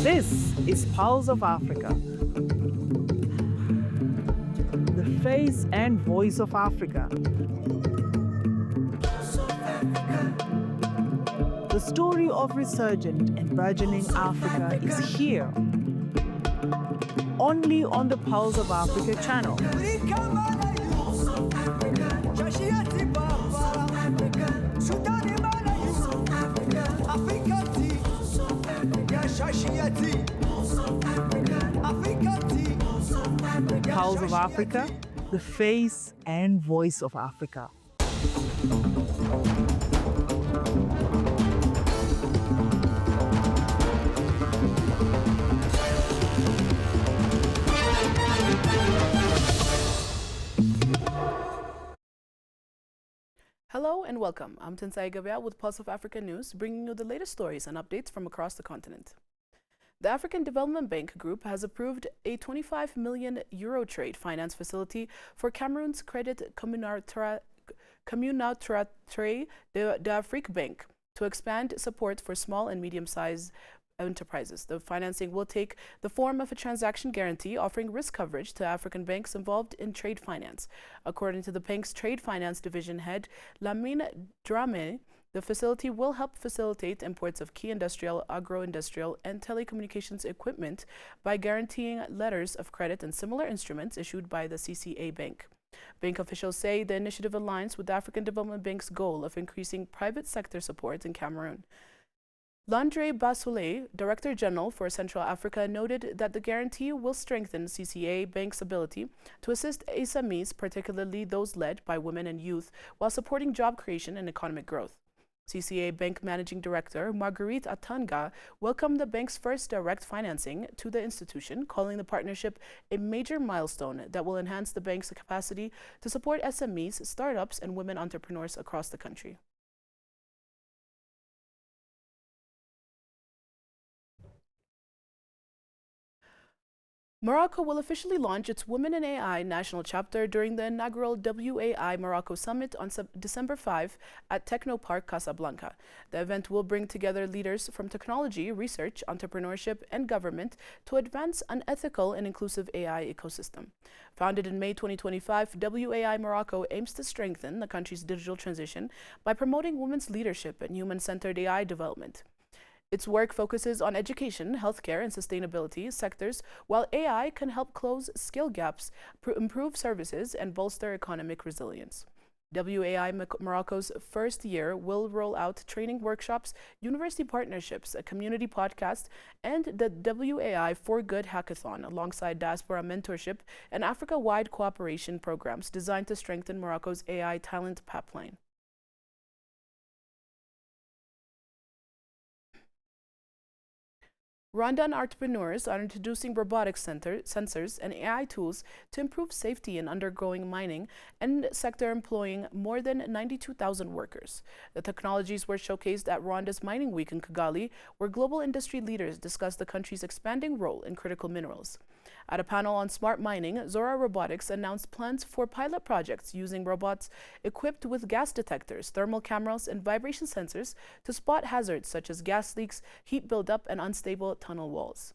This is Pulse of Africa, the face and voice of Africa. The story of resurgent and burgeoning Africa is here, only on the Pulse of Africa channel. Pulse of Africa, the face and voice of Africa. Hello and welcome. I'm Tensai Gabea with Pulse of Africa News, bringing you the latest stories and updates from across the continent. The African Development Bank Group has approved a €25 million trade finance facility for Cameroon's Credit Communautaire d'Afrique Bank to expand support for small and medium-sized enterprises. The financing will take the form of a transaction guarantee offering risk coverage to African banks involved in trade finance. According to the bank's trade finance division head, Lamine Dramé, the facility will help facilitate imports of key industrial, agro-industrial, and telecommunications equipment by guaranteeing letters of credit and similar instruments issued by the CCA Bank. Bank officials say the initiative aligns with the African Development Bank's goal of increasing private sector support in Cameroon. Landry Bassoulé, Director General for Central Africa, noted that the guarantee will strengthen CCA Bank's ability to assist SMEs, particularly those led by women and youth, while supporting job creation and economic growth. CCA Bank Managing Director Marguerite Atanga welcomed the bank's first direct financing to the institution, calling the partnership a major milestone that will enhance the bank's capacity to support SMEs, startups, and women entrepreneurs across the country. Morocco will officially launch its Women in AI national chapter during the inaugural WAI Morocco Summit on December 5 at Technopark Casablanca. The event will bring together leaders from technology, research, entrepreneurship, and government to advance an ethical and inclusive AI ecosystem. Founded in May 2025, WAI Morocco aims to strengthen the country's digital transition by promoting women's leadership and human-centered AI development. Its work focuses on education, healthcare, and sustainability sectors, while AI can help close skill gaps, improve services, and bolster economic resilience. WAI Morocco's first year will roll out training workshops, university partnerships, a community podcast, and the WAI For Good hackathon, alongside diaspora mentorship and Africa-wide cooperation programs designed to strengthen Morocco's AI talent pipeline. Rwandan entrepreneurs are introducing robotic sensors and AI tools to improve safety in undergoing mining and sector employing more than 92,000 workers. The technologies were showcased at Rwanda's Mining Week in Kigali, where global industry leaders discussed the country's expanding role in critical minerals. At a panel on smart mining, Zora Robotics announced plans for pilot projects using robots equipped with gas detectors, thermal cameras, and vibration sensors to spot hazards such as gas leaks, heat buildup, and unstable tunnel walls.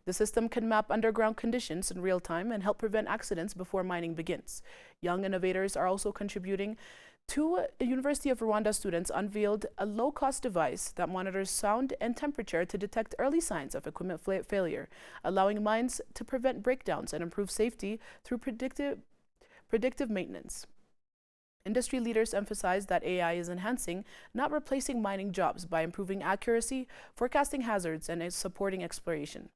The system can map underground conditions in real time and help prevent accidents before mining begins. Young innovators are also contributing. Two University of Rwanda students unveiled a low-cost device that monitors sound and temperature to detect early signs of equipment failure, allowing mines to prevent breakdowns and improve safety through predictive maintenance. Industry leaders emphasize that AI is enhancing, not replacing mining jobs by improving accuracy, forecasting hazards, and supporting exploration.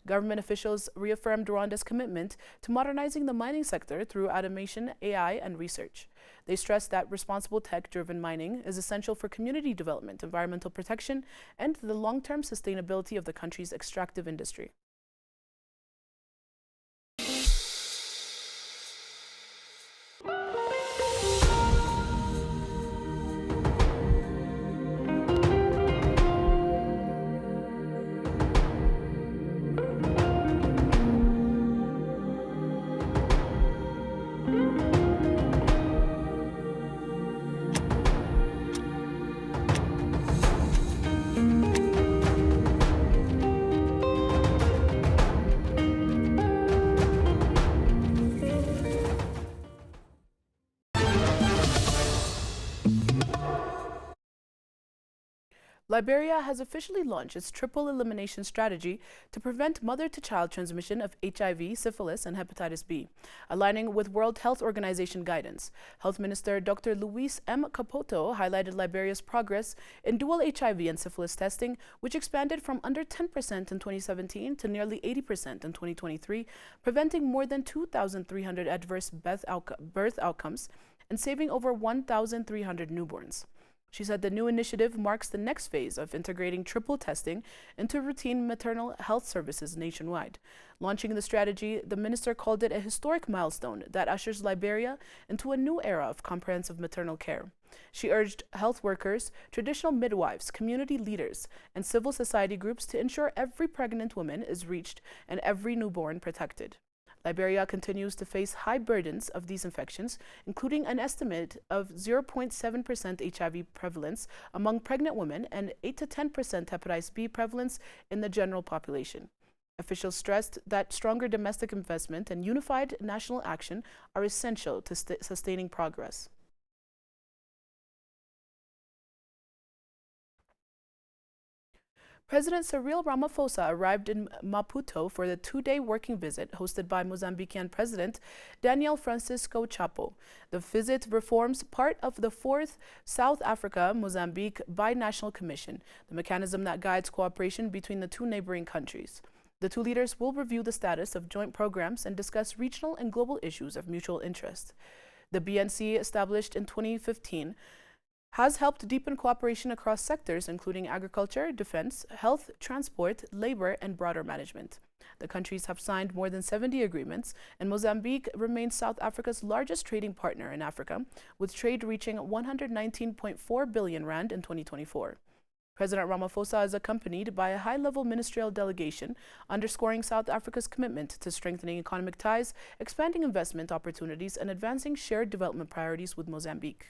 Government officials reaffirmed Rwanda's commitment to modernizing the mining sector through automation, AI, and research. They stressed that responsible tech-driven mining is essential for community development, environmental protection, and the long-term sustainability of the country's extractive industry. Liberia has officially launched its triple elimination strategy to prevent mother-to-child transmission of HIV, syphilis, and hepatitis B, aligning with World Health Organization guidance. Health Minister Dr. Luis M. Capoto highlighted Liberia's progress in dual HIV and syphilis testing, which expanded from under 10% in 2017 to nearly 80% in 2023, preventing more than 2,300 adverse birth outcomes and saving over 1,300 newborns. She said the new initiative marks the next phase of integrating triple testing into routine maternal health services nationwide. Launching the strategy, the minister called it a historic milestone that ushers Liberia into a new era of comprehensive maternal care. She urged health workers, traditional midwives, community leaders, and civil society groups to ensure every pregnant woman is reached and every newborn protected. Liberia continues to face high burdens of these infections, including an estimate of 0.7% HIV prevalence among pregnant women and 8 to 10% hepatitis B prevalence in the general population. Officials stressed that stronger domestic investment and unified national action are essential to sustaining progress. President Cyril Ramaphosa arrived in Maputo for the two-day working visit hosted by Mozambican President Daniel Francisco Chapo. The visit forms part of the 4th South Africa-Mozambique Binational Commission, the mechanism that guides cooperation between the two neighboring countries. The two leaders will review the status of joint programs and discuss regional and global issues of mutual interest. The BNC, established in 2015, has helped deepen cooperation across sectors including agriculture, defense, health, transport, labor, and broader management. The countries have signed more than 70 agreements, and Mozambique remains South Africa's largest trading partner in Africa, with trade reaching 119.4 billion rand in 2024. President Ramaphosa is accompanied by a high-level ministerial delegation, underscoring South Africa's commitment to strengthening economic ties, expanding investment opportunities, and advancing shared development priorities with Mozambique.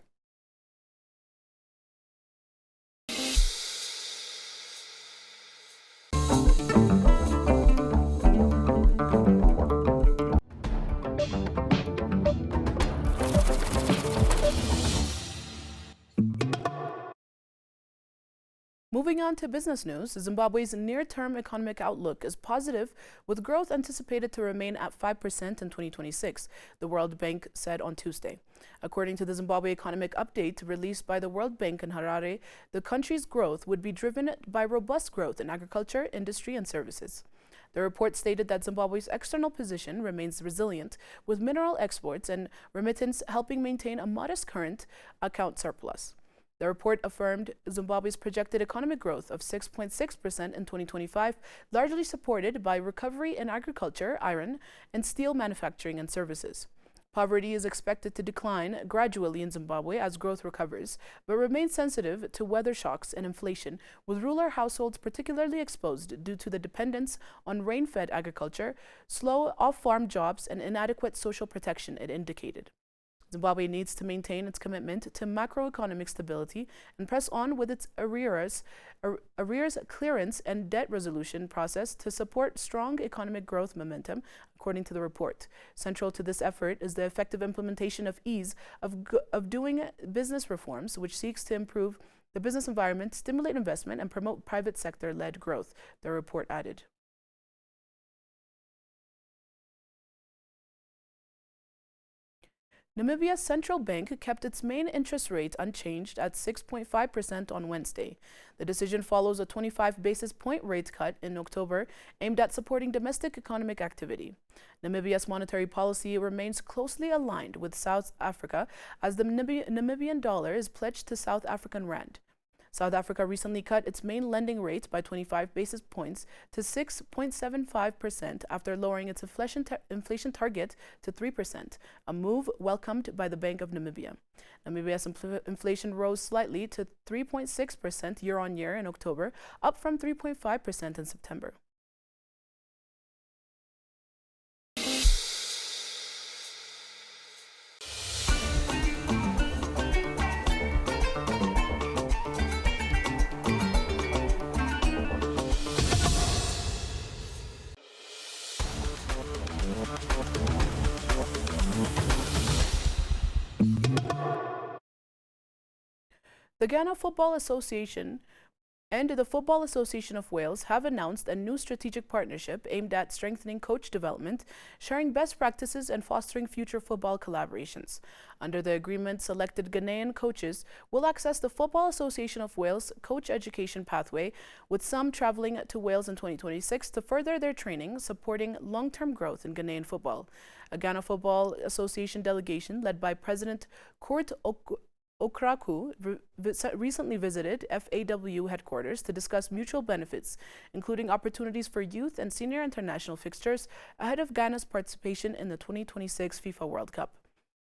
Moving on to business news, Zimbabwe's near-term economic outlook is positive, with growth anticipated to remain at 5% in 2026, the World Bank said on Tuesday. According to the Zimbabwe Economic Update released by the World Bank in Harare, the country's growth would be driven by robust growth in agriculture, industry, and services. The report stated that Zimbabwe's external position remains resilient, with mineral exports and remittance helping maintain a modest current account surplus. The report affirmed Zimbabwe's projected economic growth of 6.6% in 2025, largely supported by recovery in agriculture, iron, and steel manufacturing and services. Poverty is expected to decline gradually in Zimbabwe as growth recovers, but remains sensitive to weather shocks and inflation, with rural households particularly exposed due to the dependence on rain-fed agriculture, slow off-farm jobs, and inadequate social protection, it indicated. Zimbabwe needs to maintain its commitment to macroeconomic stability and press on with its arrears clearance and debt resolution process to support strong economic growth momentum, according to the report. Central to this effort is the effective implementation of ease of doing business reforms, which seeks to improve the business environment, stimulate investment, and promote private sector-led growth, the report added. Namibia's central bank kept its main interest rate unchanged at 6.5% on Wednesday. The decision follows a 25 basis point rate cut in October aimed at supporting domestic economic activity. Namibia's monetary policy remains closely aligned with South Africa as the Namibian dollar is pledged to South African rand. South Africa recently cut its main lending rate by 25 basis points to 6.75% after lowering its inflation target to 3%, a move welcomed by the Bank of Namibia. Namibia's inflation rose slightly to 3.6% year-on-year in October, up from 3.5% in September. The Ghana Football Association And the Football Association of Wales have announced a new strategic partnership aimed at strengthening coach development, sharing best practices, and fostering future football collaborations. Under the agreement, selected Ghanaian coaches will access the Football Association of Wales coach education pathway, with some traveling to Wales in 2026 to further their training, supporting long-term growth in Ghanaian football. A Ghana Football Association delegation led by President Kurt Okraku recently visited FAW headquarters to discuss mutual benefits, including opportunities for youth and senior international fixtures ahead of Ghana's participation in the 2026 FIFA World Cup.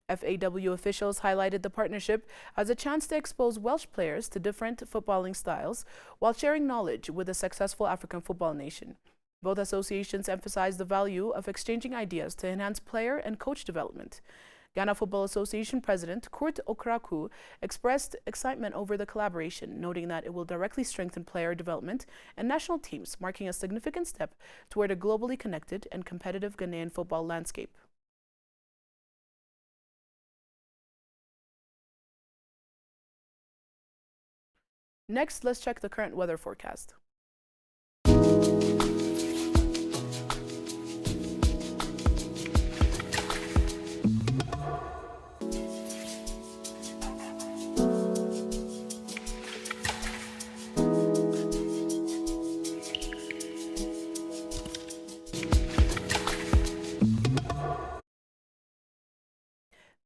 FAW officials highlighted the partnership as a chance to expose Welsh players to different footballing styles while sharing knowledge with a successful African football nation. Both associations emphasized the value of exchanging ideas to enhance player and coach development. Ghana Football Association President Kurt Okraku expressed excitement over the collaboration, noting that it will directly strengthen player development and national teams, marking a significant step toward a globally connected and competitive Ghanaian football landscape. Next, let's check the current weather forecast.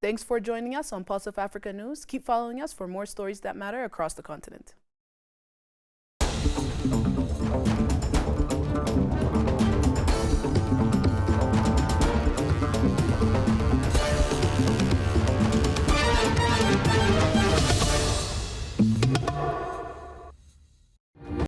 Thanks for joining us on Pulse of Africa News. Keep following us for more stories that matter across the continent.